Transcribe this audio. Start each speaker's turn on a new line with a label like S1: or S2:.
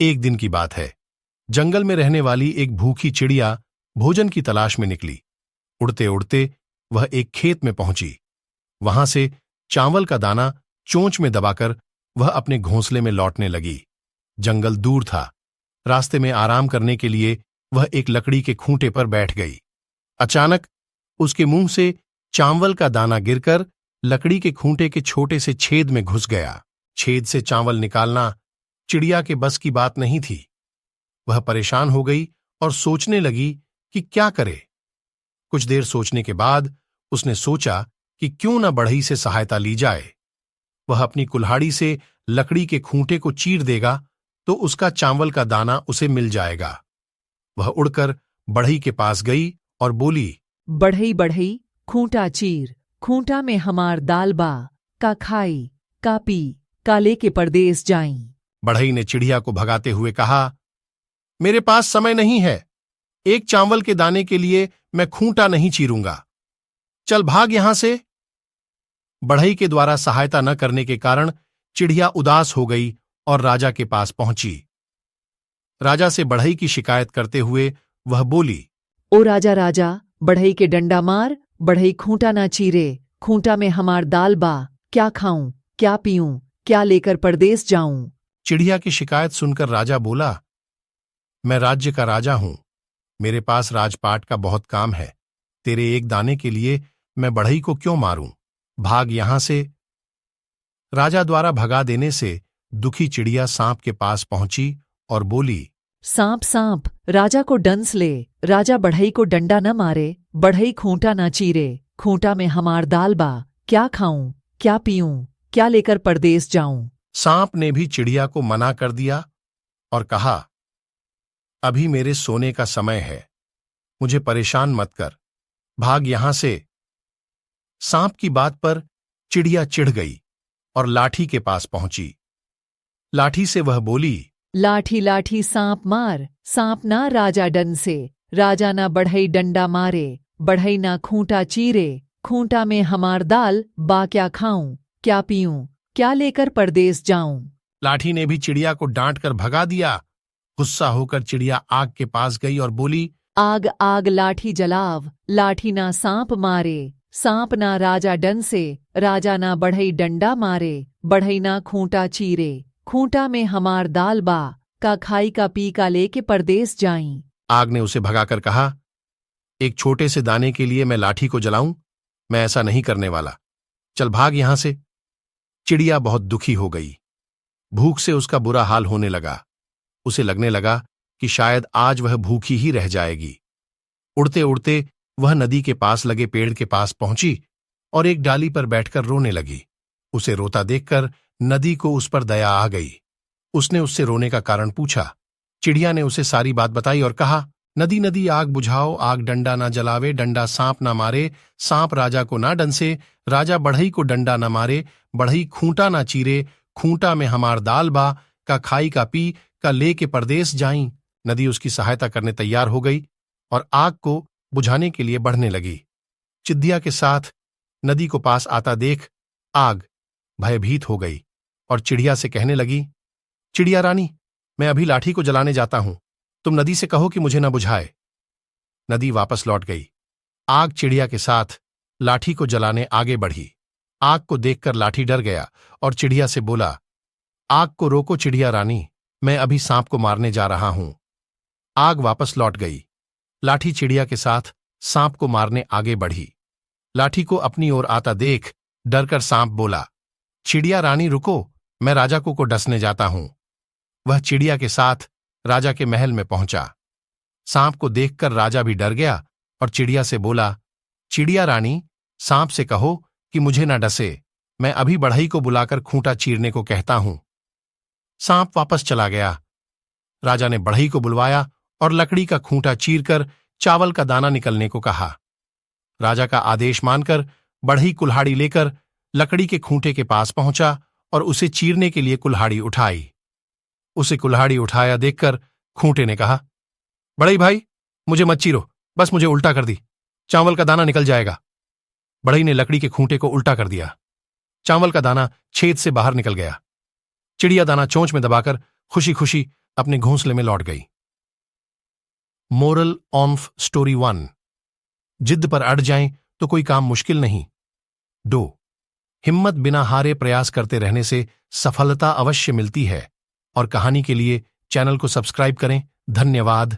S1: एक दिन की बात है। जंगल में रहने वाली एक भूखी चिड़िया भोजन की तलाश में निकली। उड़ते उड़ते वह एक खेत में पहुंची। वहां से चावल का दाना चोंच में दबाकर वह अपने घोंसले में लौटने लगी। जंगल दूर था। रास्ते में आराम करने के लिए वह एक लकड़ी के खूंटे पर बैठ गई। अचानक उसके मुंह से चावल का दाना गिरकर लकड़ी के खूंटे के छोटे से छेद में घुस गया। छेद से चावल निकालना चिड़िया के बस की बात नहीं थी। वह परेशान हो गई और सोचने लगी कि क्या करे। कुछ देर सोचने के बाद उसने सोचा कि क्यों न बढ़ई से सहायता ली जाए। वह अपनी कुल्हाड़ी से लकड़ी के खूंटे को चीर देगा तो उसका चावल का दाना उसे मिल जाएगा। वह उड़कर बढ़ई के पास गई और बोली,
S2: बढ़ई बढ़ई खूंटा चीर, खूंटा में हमार दाल बा, का खाई का पी का लेके परदेस जाई।
S1: बढ़ई ने चिड़िया को भगाते हुए कहा, मेरे पास समय नहीं है। एक चावल के दाने के लिए मैं खूंटा नहीं चीरूंगा। चल भाग यहां से। बढ़ई के द्वारा सहायता न करने के कारण चिड़िया उदास हो गई और राजा के पास पहुंची। राजा से बढ़ई की शिकायत करते हुए वह बोली,
S2: ओ राजा राजा, बढ़ई के डंडा मार, बढ़ई खूंटा ना चीरे, खूंटा में हमार दाल बा, क्या खाऊं क्या पीऊं, क्या लेकर परदेस जाऊं।
S1: चिड़िया की शिकायत सुनकर राजा बोला, मैं राज्य का राजा हूं। मेरे पास राजपाट का बहुत काम है। तेरे एक दाने के लिए मैं बढ़ई को क्यों मारूं? भाग यहां से। राजा द्वारा भगा देने से दुखी चिड़िया सांप के पास पहुंची और बोली,
S2: सांप सांप, राजा को डंस ले, राजा बढ़ई को डंडा न मारे, बढ़ई खूंटा न चीरे, खूंटा में हमार दाल बा, क्या खाऊं क्या पीऊं, क्या लेकर परदेस जाऊं।
S1: सांप ने भी चिड़िया को मना कर दिया और कहा, अभी मेरे सोने का समय है, मुझे परेशान मत कर, भाग यहां से। सांप की बात पर चिड़िया चिढ़ गई और लाठी के पास पहुंची। लाठी से वह बोली,
S2: लाठी लाठी सांप मार, सांप ना राजा डन से, राजा ना बढ़ई डंडा मारे, बढ़ई ना खूंटा चीरे, खूंटा में हमार दाल बा, क्या खाऊं क्या पीऊं, क्या लेकर परदेस जाऊं।
S1: लाठी ने भी चिड़िया को डांट कर भगा दिया। गुस्सा होकर चिड़िया आग के पास गई और बोली,
S2: आग आग लाठी जलाव, लाठी ना सांप मारे, सांप ना राजा डन से, राजा ना बढ़ई डंडा मारे, बढ़ई ना खूंटा चीरे, खूंटा में हमार दाल बा, का खाई का पी का लेके परदेस जाई।
S1: आग ने उसे भगाकर कहा, एक छोटे से दाने के लिए मैं लाठी को जलाऊं? मैं ऐसा नहीं करने वाला। चल भाग यहां से। चिड़िया बहुत दुखी हो गई। भूख से उसका बुरा हाल होने लगा। उसे लगने लगा कि शायद आज वह भूखी ही रह जाएगी। उड़ते उड़ते वह नदी के पास लगे पेड़ के पास पहुंची और एक डाली पर बैठकर रोने लगी। उसे रोता देखकर नदी को उस पर दया आ गई। उसने उससे रोने का कारण पूछा। चिड़िया ने उसे सारी बात बताई और कहा, नदी नदी आग बुझाओ, आग डंडा ना जलावे, डंडा सांप ना मारे, सांप राजा को ना डंसे, राजा बढ़ई को डंडा ना मारे, बढ़ई खूंटा ना चीरे, खूंटा में हमार दाल बा, का खाई का पी का ले के परदेस जाई। नदी उसकी सहायता करने तैयार हो गई और आग को बुझाने के लिए बढ़ने लगी। चिड़िया के साथ नदी को पास आता देख आग भयभीत हो गई और चिड़िया से कहने लगी, चिड़िया रानी, मैं अभी लाठी को जलाने जाता हूं, तुम नदी से कहो कि मुझे न बुझाए। नदी वापस लौट गई। आग चिड़िया के साथ लाठी को जलाने आगे बढ़ी। आग को देखकर लाठी डर गया और चिड़िया से बोला, आग को रोको चिड़िया रानी, मैं अभी सांप को मारने जा रहा हूं। आग वापस लौट गई। लाठी चिड़िया के साथ सांप को मारने आगे बढ़ी। लाठी को अपनी ओर आता देख डरकर सांप बोला, चिड़िया रानी रुको, मैं राजा को डसने जाता हूं। वह चिड़िया के साथ राजा के महल में पहुंचा। सांप को देखकर राजा भी डर गया और चिड़िया से बोला, चिड़िया रानी, सांप से कहो कि मुझे न डसे, मैं अभी बढ़ई को बुलाकर खूंटा चीरने को कहता हूं। सांप वापस चला गया। राजा ने बढ़ई को बुलवाया और लकड़ी का खूंटा चीरकर चावल का दाना निकलने को कहा। राजा का आदेश मानकर बढ़ई कुल्हाड़ी लेकर लकड़ी के खूंटे के पास पहुंचा और उसे चीरने के लिए कुल्हाड़ी उठाई। उसे कुल्हाड़ी उठाया देखकर खूंटे ने कहा, बढ़ई भाई, मुझे मत चीरो, बस मुझे उल्टा कर दी, चावल का दाना निकल जाएगा। बढ़ई ने लकड़ी के खूंटे को उल्टा कर दिया। चावल का दाना छेद से बाहर निकल गया। चिड़िया दाना चोंच में दबाकर खुशी खुशी अपने घोंसले में लौट गई। Moral of story 1। जिद पर अड़ जाएं तो कोई काम मुश्किल नहीं। 2। हिम्मत बिना हारे प्रयास करते रहने से सफलता अवश्य मिलती है। और कहानी के लिए चैनल को सब्सक्राइब करें। धन्यवाद।